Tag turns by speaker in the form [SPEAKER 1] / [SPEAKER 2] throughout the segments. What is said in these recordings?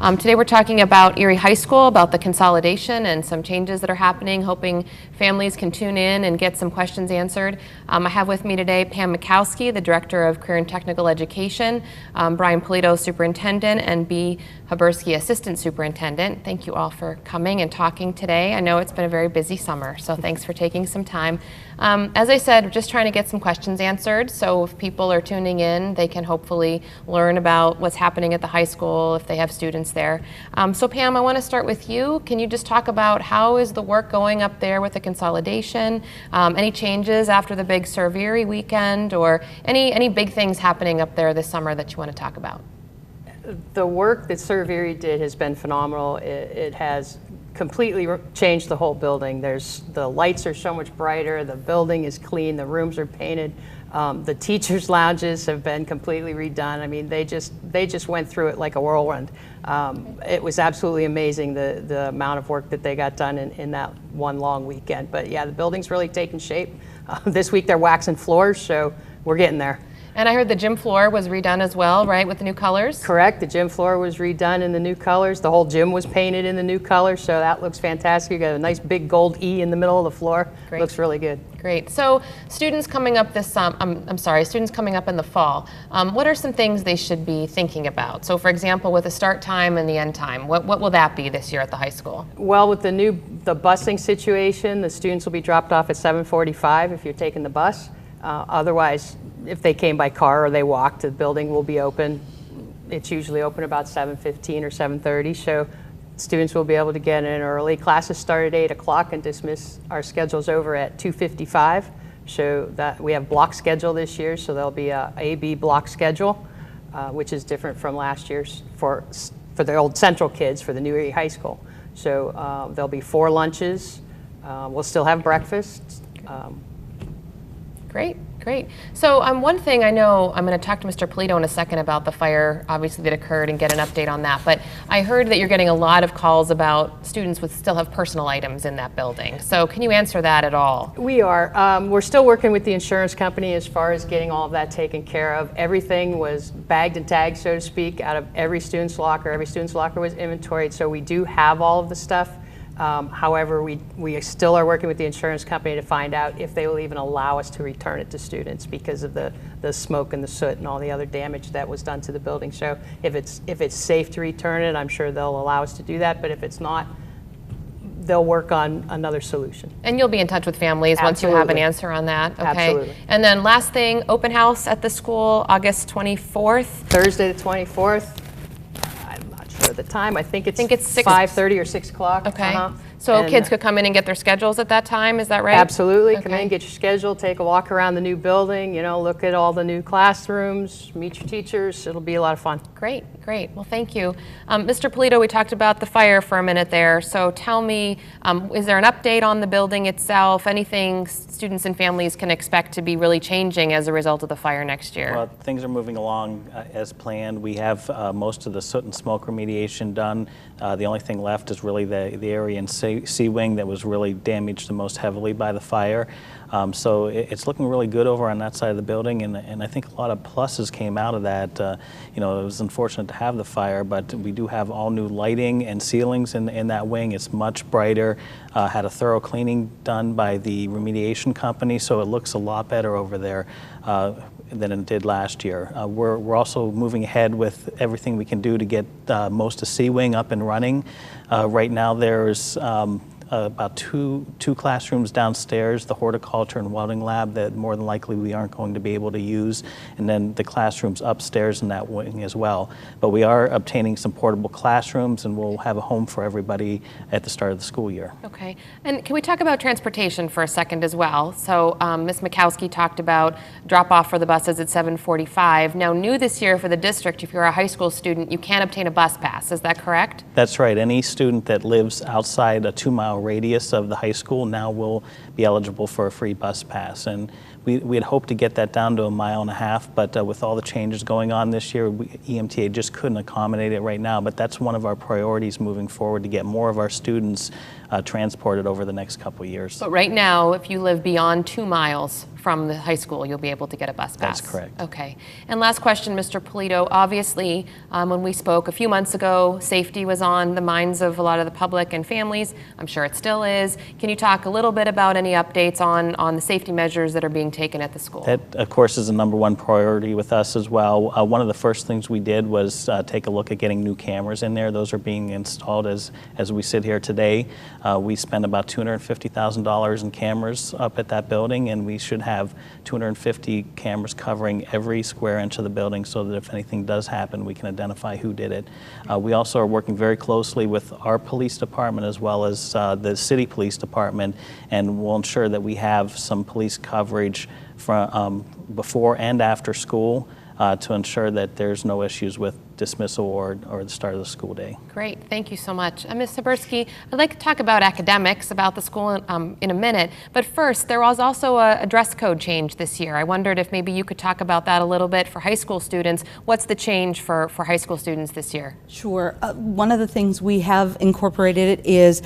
[SPEAKER 1] Today we're talking about Erie High School, about the consolidation and some changes that are happening, hoping families can tune in and get some questions answered. I have with me today Pam Mikowski, the Director of Career and Technical Education, Brian Polito, Superintendent, and B. Habersky, Assistant Superintendent. Thank you all for coming and talking today. I know it's been a very busy summer, so thanks for taking some time. As I said, we're just trying to get some questions answered, so if people are tuning in, they can hopefully learn about what's happening at the high school if they have students there. So Pam, I want to start with you. Can you just talk about how is the work going up there with the consolidation? Any changes after the big Serve Erie weekend, or any big things happening up there this summer that you want to talk about?
[SPEAKER 2] The work that Serve Erie did has been phenomenal. It has completely changed the whole building. The lights are so much brighter, the building is clean, the rooms are painted, the teachers' lounges have been completely redone. I mean, they just went through it like a whirlwind. It was absolutely amazing the amount of work that they got done in that one long weekend. But yeah, the building's really taken shape. This week they're waxing floors, so we're getting there.
[SPEAKER 1] And I heard the gym floor was redone as well, right, with the new colors?
[SPEAKER 2] Correct. The gym floor was redone in the new colors. The whole gym was painted in the new colors, so that looks fantastic. You got a nice big gold E in the middle of the floor.
[SPEAKER 1] Great.
[SPEAKER 2] Looks really good.
[SPEAKER 1] Great. So students coming up students coming up in the fall, what are some things they should be thinking about? So for example, with the start time and the end time, what will that be this year at the high school?
[SPEAKER 2] Well, with the busing situation, the students will be dropped off at 7:45 if you're taking the bus. Otherwise, if they came by car or they walked, the building will be open. It's usually open about 7:15 or 7:30, so students will be able to get in early. Classes start at 8 o'clock and dismiss. Our schedule's over at 2:55, so that we have block schedule this year, so there'll be a A-B block schedule, which is different from last year's for the old Central kids for the new Erie High School. So there'll be 4 lunches. We'll still have breakfast.
[SPEAKER 1] Great, great. So one thing I know, I'm going to talk to Mr. Polito in a second about the fire, obviously, that occurred and get an update on that. But I heard that you're getting a lot of calls about students with still have personal items in that building. So can you answer that at all?
[SPEAKER 2] We are. We're still working with the insurance company as far as getting all of that taken care of. Everything was bagged and tagged, so to speak, out of every student's locker. Every student's locker was inventoried, so we do have all of the stuff. However, we still are working with the insurance company to find out if they will even allow us to return it to students because of the smoke and the soot and all the other damage that was done to the building. So if it's safe to return it, I'm sure they'll allow us to do that. But if it's not, they'll work on another solution.
[SPEAKER 1] And you'll be in touch with families once you have an answer on that. Okay.
[SPEAKER 2] Absolutely.
[SPEAKER 1] And then last thing, open house at the school, August 24th.
[SPEAKER 2] Thursday the 24th. At the time, I think it's 5:30 or 6 o'clock.
[SPEAKER 1] Okay. So kids could come in and get their schedules at that time, is that right?
[SPEAKER 2] Absolutely. Okay. Come in, get your schedule, take a walk around the new building, look at all the new classrooms, meet your teachers. It'll be a lot of fun.
[SPEAKER 1] Great, great. Well, thank you. Mr. Polito, we talked about the fire for a minute there. So tell me, is there an update on the building itself? Anything students and families can expect to be really changing as a result of the fire next year?
[SPEAKER 3] Well, things are moving along as planned. We have most of the soot and smoke remediation done. The only thing left is really the area in C wing that was really damaged the most heavily by the fire. So it's looking really good over on that side of the building, and I think a lot of pluses came out of that. It was unfortunate to have the fire, but we do have all new lighting and ceilings in that wing. It's much brighter, had a thorough cleaning done by the remediation company, so it looks a lot better over there than it did last year. We're also moving ahead with everything we can do to get most of C wing up and running. Right now there's about two classrooms downstairs, the horticulture and welding lab that more than likely we aren't going to be able to use, and then the classrooms upstairs in that wing as well. But we are obtaining some portable classrooms, and we'll have a home for everybody at the start of the school year.
[SPEAKER 1] Okay, and can we talk about transportation for a second as well? So Ms. Mikowski talked about drop-off for the buses at 7:45. Now, new this year for the district, if you're a high school student, you can obtain a bus pass. Is that correct?
[SPEAKER 3] That's right. Any student that lives outside a 2-mile radius of the high school now will be eligible for a free bus pass. And We had hoped to get that down to 1.5 miles, but with all the changes going on this year, EMTA just couldn't accommodate it right now. But that's one of our priorities moving forward, to get more of our students transported over the next couple of years.
[SPEAKER 1] But right now, if you live beyond 2 miles from the high school, you'll be able to get a bus pass.
[SPEAKER 3] That's correct.
[SPEAKER 1] Okay. And last question, Mr. Polito. Obviously, when we spoke a few months ago, safety was on the minds of a lot of the public and families. I'm sure it still is. Can you talk a little bit about any updates on the safety measures that are being taken at the school?
[SPEAKER 3] That, of course, is the #1 priority with us as well. One of the first things we did was take a look at getting new cameras in there. Those are being installed as we sit here today. We spent about $250,000 in cameras up at that building, and we should have 250 cameras covering every square inch of the building, so that if anything does happen, we can identify who did it. We also are working very closely with our police department as well as the city police department, and we'll ensure that we have some police coverage from before and after school to ensure that there's no issues with dismissal or the start of the school day.
[SPEAKER 1] Great, thank you so much. Ms. Sabursky, I'd like to talk about academics, about the school in a minute, but first, there was also a dress code change this year. I wondered if maybe you could talk about that a little bit for high school students. What's the change for high school students this year?
[SPEAKER 4] Sure. One of the things we have incorporated is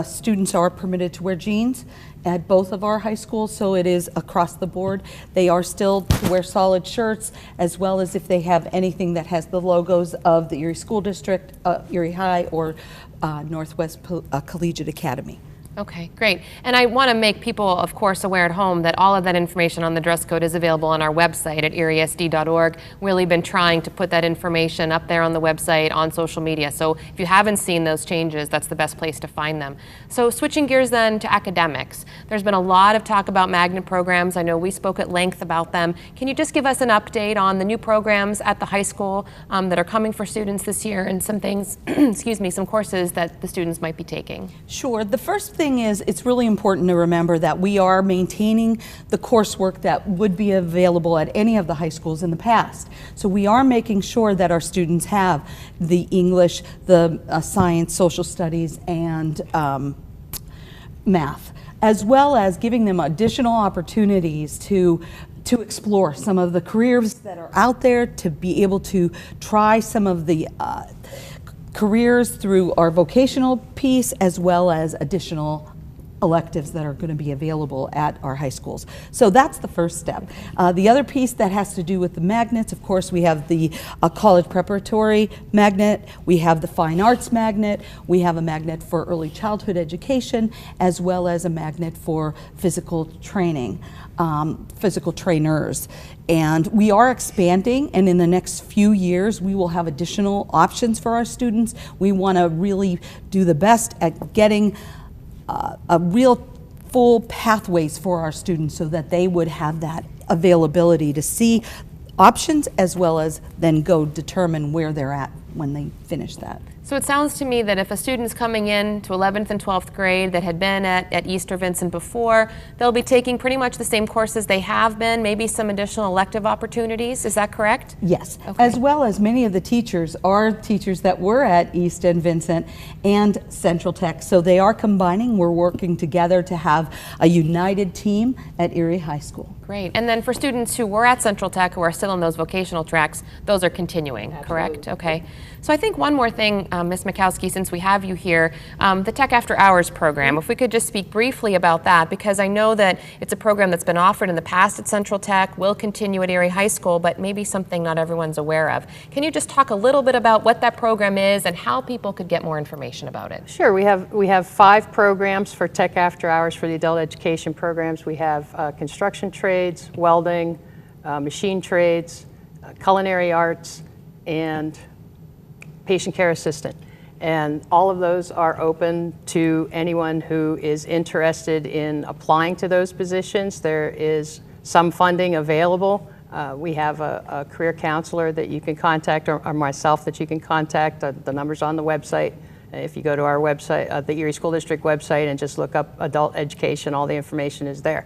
[SPEAKER 4] students are permitted to wear jeans at both of our high schools, so it is across the board. They are still to wear solid shirts, as well as if they have anything that has the logos of the Erie School District, Erie High, or Northwest Collegiate Academy.
[SPEAKER 1] Okay, great. And I want to make people, of course, aware at home that all of that information on the dress code is available on our website at eriesd.org. We've really been trying to put that information up there on the website, on social media. So if you haven't seen those changes, that's the best place to find them. So switching gears then to academics. There's been a lot of talk about magnet programs. I know we spoke at length about them. Can you just give us an update on the new programs at the high school that are coming for students this year, and some things, excuse me, some courses that the students might be taking?
[SPEAKER 4] Sure. The first thing is, it's really important to remember that we are maintaining the coursework that would be available at any of the high schools in the past. So we are making sure that our students have the English, the science, social studies, and math, as well as giving them additional opportunities to explore some of the careers that are out there, to be able to try some of the careers through our vocational piece, as well as additional electives that are going to be available at our high schools. So that's the first step. The other piece that has to do with the magnets, of course, we have the college preparatory magnet, we have the fine arts magnet, we have a magnet for early childhood education, as well as a magnet for physical training, physical trainers. And we are expanding, and in the next few years we will have additional options for our students. We want to really do the best at getting a real full pathways for our students, so that they would have that availability to see options, as well as then go determine where they're at when they finish that.
[SPEAKER 1] So it sounds to me that if a student's coming in to 11th and 12th grade that had been at East or Vincent before, they'll be taking pretty much the same courses they have been, maybe some additional elective opportunities. Is that correct?
[SPEAKER 4] Yes,
[SPEAKER 1] Okay.
[SPEAKER 4] as well as many of the teachers are teachers that were at East and Vincent and Central Tech. So they are combining. We're working together to have a united team at Erie High School.
[SPEAKER 1] Great. And then for students who were at Central Tech who are still in those vocational tracks, those are continuing, correct? Okay. So I think one more thing, Ms. Mikowski, since we have you here, the Tech After Hours program, if we could just speak briefly about that, because I know that it's a program that's been offered in the past at Central Tech, will continue at Erie High School, but maybe something not everyone's aware of. Can you just talk a little bit about what that program is and how people could get more information about it?
[SPEAKER 2] Sure. We have 5 programs for Tech After Hours for the adult education programs. We have construction trades, welding, machine trades, culinary arts, and patient care assistant. And all of those are open to anyone who is interested in applying to those positions. There is some funding available. We have a career counselor that you can contact, or myself that you can contact. The number's on the website. If you go to our website, the Erie School District website, and just look up adult education, all the information is there.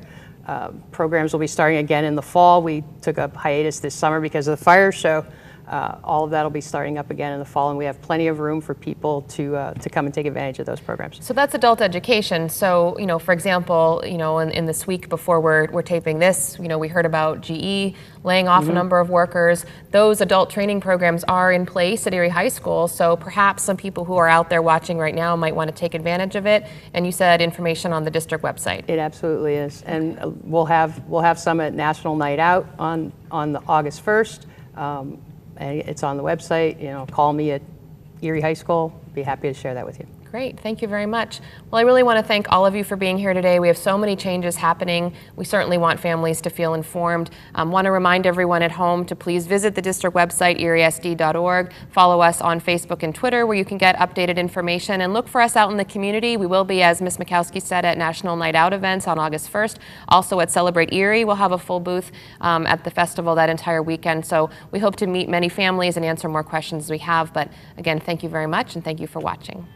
[SPEAKER 2] Programs will be starting again in the fall. We took a hiatus this summer because of the fire show. All of that will be starting up again in the fall, and we have plenty of room for people to come and take advantage of those programs.
[SPEAKER 1] So that's adult education. So, for example, in this week before we're taping this, we heard about GE laying off a number of workers. Those adult training programs are in place at Erie High School, so perhaps some people who are out there watching right now might want to take advantage of it. And you said information on the district website.
[SPEAKER 2] It absolutely is, and we'll have some at National Night Out on the August 1st. And it's on the website. Call me at Erie High School. Be happy to share that with you.
[SPEAKER 1] Great, thank you very much. Well, I really want to thank all of you for being here today. We have so many changes happening. We certainly want families to feel informed. Want to remind everyone at home to please visit the district website, eriesd.org. Follow us on Facebook and Twitter, where you can get updated information, and look for us out in the community. We will be, as Ms. Mikowski said, at National Night Out events on August 1st. Also at Celebrate Erie, we'll have a full booth at the festival that entire weekend. So we hope to meet many families and answer more questions as we have. But again, thank you very much, and thank you for watching.